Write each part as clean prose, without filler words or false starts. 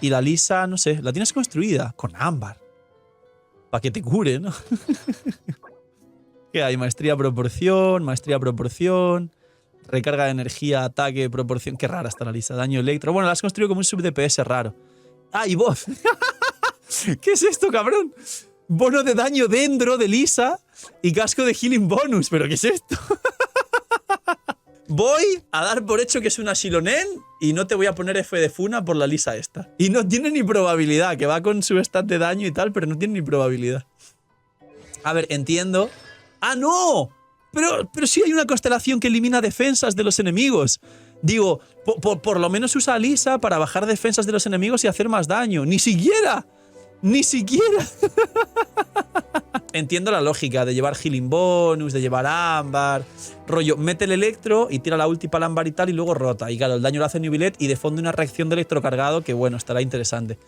Y la Lisa, no sé, la tienes construida con ámbar. Para que te cure, ¿no? ¿Qué hay? Maestría proporción, recarga de energía, ataque, proporción. Qué rara está la Lisa. Daño electro. Bueno, la has construido como un sub DPS raro. ¡Ah, y voz! ¿Qué es esto, cabrón? Bono de daño dentro de Lisa y casco de healing bonus. ¿Pero qué es esto? Voy a dar por hecho que es una Shilonen y no te voy a poner F de Funa por la Lisa esta. Y no tiene ni probabilidad, que va con su stat de daño y tal, pero no tiene ni probabilidad. A ver, entiendo. ¡Ah, no! Pero sí hay una constelación que elimina defensas de los enemigos. Digo, por lo menos usa a Lisa para bajar defensas de los enemigos y hacer más daño. ¡Ni siquiera! ¡Ni siquiera! Entiendo la lógica de llevar healing bonus, de llevar ámbar. Rollo, mete el electro y tira la ulti para el ámbar y tal y luego rota. Y claro, el daño lo hace Nubilet y de fondo una reacción de electrocargado que bueno, estará interesante.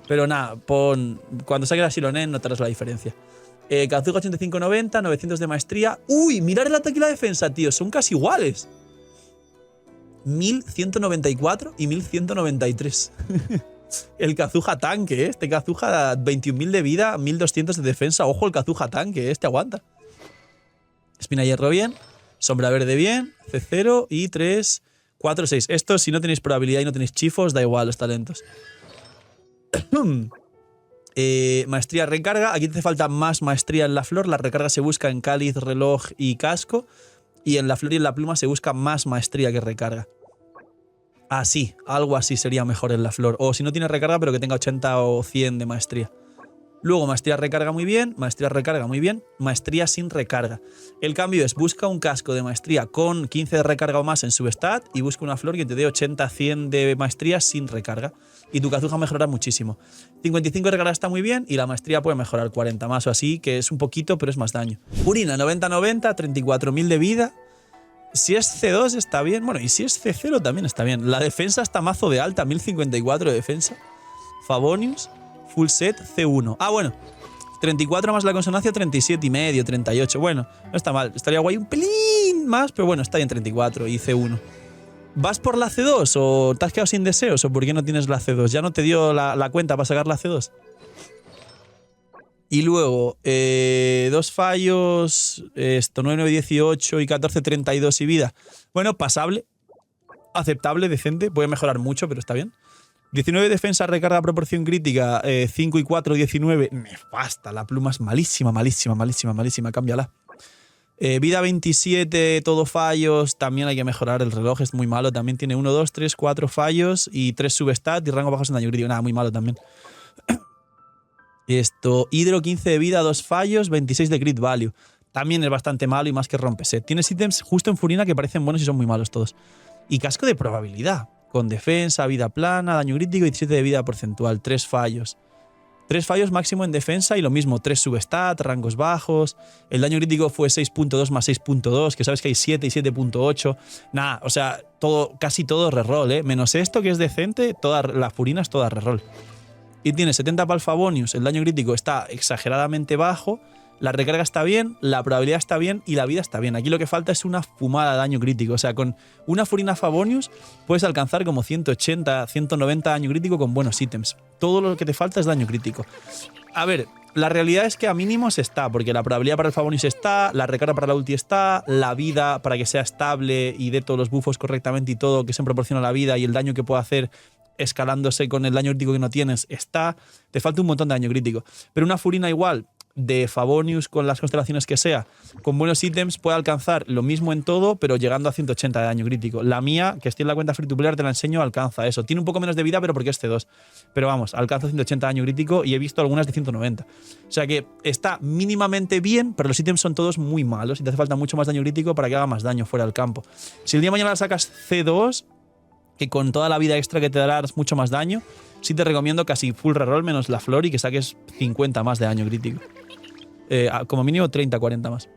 Pero nada, cuando saque la Shilonen notarás la diferencia. Kazuha 85-90, 900 de maestría. ¡Uy! Mirar el ataque y la defensa, tío. Son casi iguales. 1194 y 1193. El Kazuha tanque, ¿eh? Este Kazuha 21.000 de vida, 1200 de defensa. Ojo, el Kazuha tanque, este aguanta. Espina hierro bien. Sombra verde bien. C0 y 3, 4, 6. Estos, si no tenéis probabilidad y no tenéis chifos, da igual los talentos. Maestría recarga. Aquí te hace falta más maestría en la flor. La recarga se busca en cáliz, reloj y casco. Y en la flor y en la pluma se busca más maestría que recarga. Así, algo así sería mejor en la flor. O si no tiene recarga, pero que tenga 80 o 100 de maestría. Luego maestría recarga muy bien, maestría recarga muy bien, maestría sin recarga. El cambio es busca un casco de maestría con 15 de recarga o más en su stat y busca una flor que te dé 80-100 de maestría sin recarga. Y tu Kazuha mejorará muchísimo. 55 de recarga está muy bien y la maestría puede mejorar 40 más o así, que es un poquito, pero es más daño. Urina 90-90, 34.000 de vida. Si es C2 está bien, bueno, y si es C0 también está bien. La defensa está mazo de alta, 1054 de defensa. Favonius, full set, C1. Ah, bueno, 34 más la consonancia, 37 y medio, 38. Bueno, no está mal, estaría guay un pelín más, pero bueno, está ahí en 34 y C1. ¿Vas por la C2 o te has quedado sin deseos o por qué no tienes la C2? ¿Ya no te dio la cuenta para sacar la C2? Y luego, 2 fallos, 9, 18 y 14, 32 y vida. Bueno, pasable, aceptable, decente. Puede mejorar mucho, pero está bien. 19 defensa, recarga, proporción crítica, 5 y 4, 19. Nefasta, la pluma es malísima, malísima, malísima, malísima. Cámbiala. Vida 27, todo fallos. También hay que mejorar. El reloj es muy malo. También tiene 1, 2, 3, 4 fallos y 3 substat y rango bajo en daño crítico. Nada, muy malo también. Hidro 15 de vida, 2 fallos, 26 de crit value. También es bastante malo y más que rompeset. Tienes ítems justo en Furina que parecen buenos y son muy malos todos. Y casco de probabilidad. Con defensa, vida plana, daño crítico y 17 de vida porcentual. 3 fallos. 3 fallos máximo en defensa y lo mismo. 3 substat, rangos bajos. El daño crítico fue 6.2 más 6.2, que sabes que hay 7 y 7.8. Nada, o sea, casi todo reroll, ¿eh? Menos esto que es decente, toda la Furina es toda reroll. Y tiene 70 para el Favonius, el daño crítico está exageradamente bajo, la recarga está bien, la probabilidad está bien y la vida está bien. Aquí lo que falta es una fumada de daño crítico. O sea, con una Furina Favonius puedes alcanzar como 180, 190 daño crítico con buenos ítems. Todo lo que te falta es daño crítico. A ver, la realidad es que a mínimos está, porque la probabilidad para el Favonius está, la recarga para la ulti está, la vida para que sea estable y dé todos los buffos correctamente y todo, que se proporciona la vida y el daño que puede hacer escalándose con el daño crítico que no tienes, está. Te falta un montón de daño crítico. Pero una Furina igual, de Favonius con las constelaciones que sea, con buenos ítems, puede alcanzar lo mismo en todo, pero llegando a 180 de daño crítico. La mía, que estoy en la cuenta free to play, te la enseño, alcanza eso. Tiene un poco menos de vida, pero porque es C2. Pero vamos, alcanza 180 de daño crítico y he visto algunas de 190. O sea que está mínimamente bien, pero los ítems son todos muy malos y te hace falta mucho más daño crítico para que haga más daño fuera del campo. Si el día de mañana la sacas C2, que con toda la vida extra que te darás mucho más daño, sí te recomiendo casi full reroll menos la flor y que saques 50 más de daño crítico. Como mínimo 30-40 más.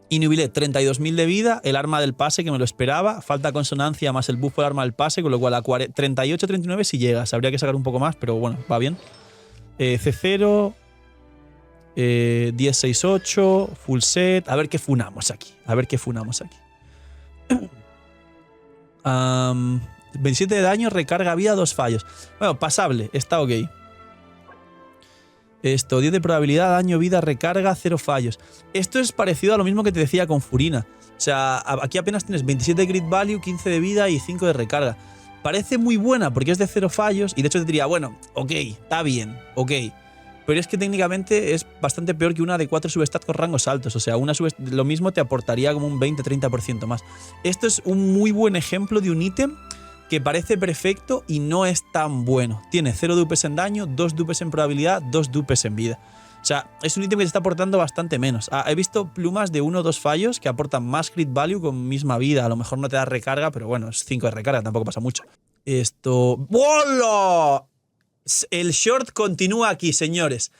Y Nubilet, 32.000 de vida, el arma del pase que me lo esperaba, falta consonancia más el buff del arma del pase, con lo cual a 38-39 si llegas, habría que sacar un poco más, pero bueno, va bien. C0, 10-6-8, full set, a ver qué funamos aquí, 27 de daño, recarga vida, 2 fallos. Bueno, pasable, está ok. Esto, 10 de probabilidad, daño, vida, recarga, 0 fallos. Esto es parecido a lo mismo que te decía con Furina. O sea, aquí apenas tienes 27 de crit value, 15 de vida y 5 de recarga. Parece muy buena porque es de 0 fallos y de hecho te diría, bueno, ok, está bien, ok. Pero es que técnicamente es bastante peor que una de 4 substat con rangos altos. O sea, lo mismo te aportaría como un 20-30% más. Esto es un muy buen ejemplo de un ítem que parece perfecto y no es tan bueno. Tiene 0 dupes en daño, 2 dupes en probabilidad, 2 dupes en vida. O sea, es un ítem que te está aportando bastante menos. He visto plumas de 1 o 2 fallos que aportan más crit value con misma vida. A lo mejor no te da recarga, pero bueno, es 5 de recarga, tampoco pasa mucho. Esto... ¡Bola! El short continúa aquí, señores.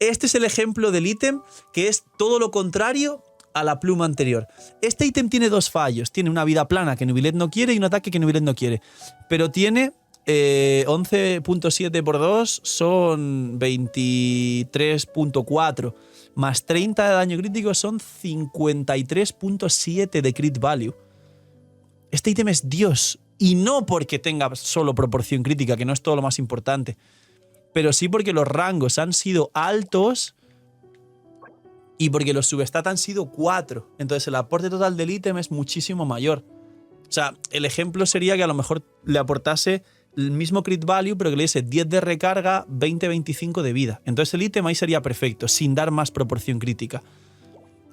Este es el ejemplo del ítem que es todo lo contrario a la pluma anterior. Este ítem tiene 2 fallos. Tiene una vida plana que Nubilet no quiere y un ataque que Nubilet no quiere. Pero tiene 11.7 por 2 son 23.4. Más 30 de daño crítico son 53.7 de crit value. Este ítem es Dios. Y no porque tenga solo proporción crítica, que no es todo lo más importante. Pero sí porque los rangos han sido altos y porque los substat han sido 4. Entonces el aporte total del ítem es muchísimo mayor. O sea, el ejemplo sería que a lo mejor le aportase el mismo crit value, pero que le diese 10 de recarga, 20-25 de vida. Entonces el ítem ahí sería perfecto, sin dar más proporción crítica.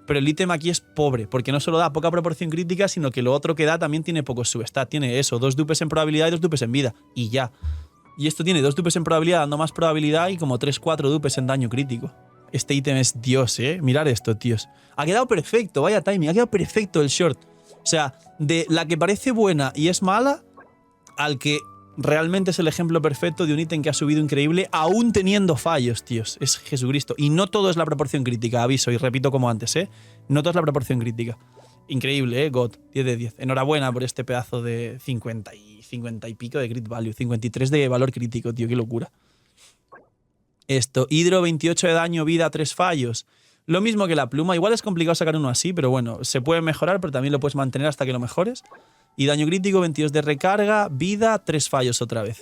Pero el ítem aquí es pobre, porque no solo da poca proporción crítica, sino que lo otro que da también tiene pocos substat. Tiene eso, 2 dupes en probabilidad y 2 dupes en vida. Y ya. Y esto tiene 2 dupes en probabilidad dando más probabilidad y como 3-4 dupes en daño crítico. Este ítem es Dios, ¿eh? Mirad esto, tíos. Ha quedado perfecto, vaya timing. Ha quedado perfecto el short. O sea, de la que parece buena y es mala, al que realmente es el ejemplo perfecto de un ítem que ha subido increíble, aún teniendo fallos, tíos. Es Jesucristo. Y no todo es la proporción crítica, aviso, y repito como antes, ¿eh? No todo es la proporción crítica. Increíble, ¿eh? God, 10 de 10. Enhorabuena por este pedazo de 50 y pico de crit value. 53 de valor crítico, tío, qué locura. Esto, Hidro, 28 de daño, vida, 3 fallos. Lo mismo que la pluma. Igual es complicado sacar uno así, pero bueno, se puede mejorar, pero también lo puedes mantener hasta que lo mejores. Y daño crítico, 22 de recarga, vida, 3 fallos otra vez.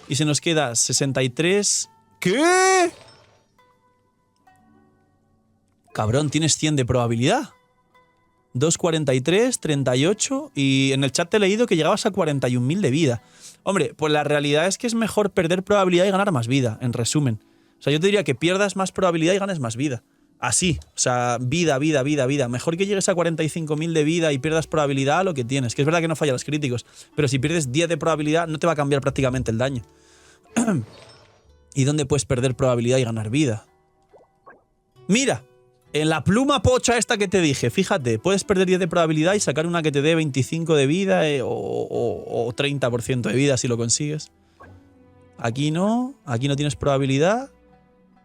Y se nos queda 63... ¿Qué? Cabrón, tienes 100 de probabilidad. 2,43, 38 y en el chat te he leído que llegabas a 41.000 de vida. Hombre, pues la realidad es que es mejor perder probabilidad y ganar más vida, en resumen. O sea, yo te diría que pierdas más probabilidad y ganes más vida. Así, o sea, vida, vida, vida, vida. Mejor que llegues a 45.000 de vida y pierdas probabilidad a lo que tienes. Que es verdad que no falla los críticos, pero si pierdes 10 de probabilidad no te va a cambiar prácticamente el daño. ¿Y dónde puedes perder probabilidad y ganar vida? Mira, en la pluma pocha esta que te dije, fíjate, puedes perder 10 de probabilidad y sacar una que te dé 25 de vida o 30% de vida si lo consigues. Aquí no tienes probabilidad.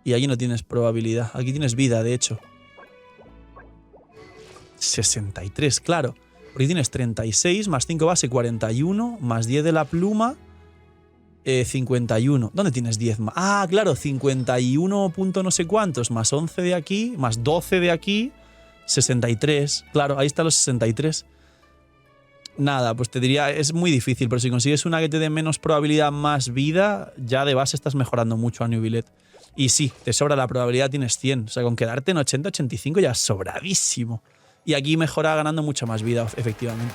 Y aquí no tienes probabilidad. Aquí tienes vida, de hecho. 63, claro. Porque tienes 36, más 5 base, 41, más 10 de la pluma, 51. ¿Dónde tienes 10 más? Ah, claro, 51 punto no sé cuántos, más 11 de aquí, más 12 de aquí, 63. Claro, ahí están los 63. Nada, pues te diría, es muy difícil, pero si consigues una que te dé menos probabilidad, más vida, ya de base estás mejorando mucho a Nubilet. Y sí, te sobra la probabilidad, tienes 100. O sea, con quedarte en 80, 85 ya es sobradísimo. Y aquí mejora ganando mucha más vida, efectivamente.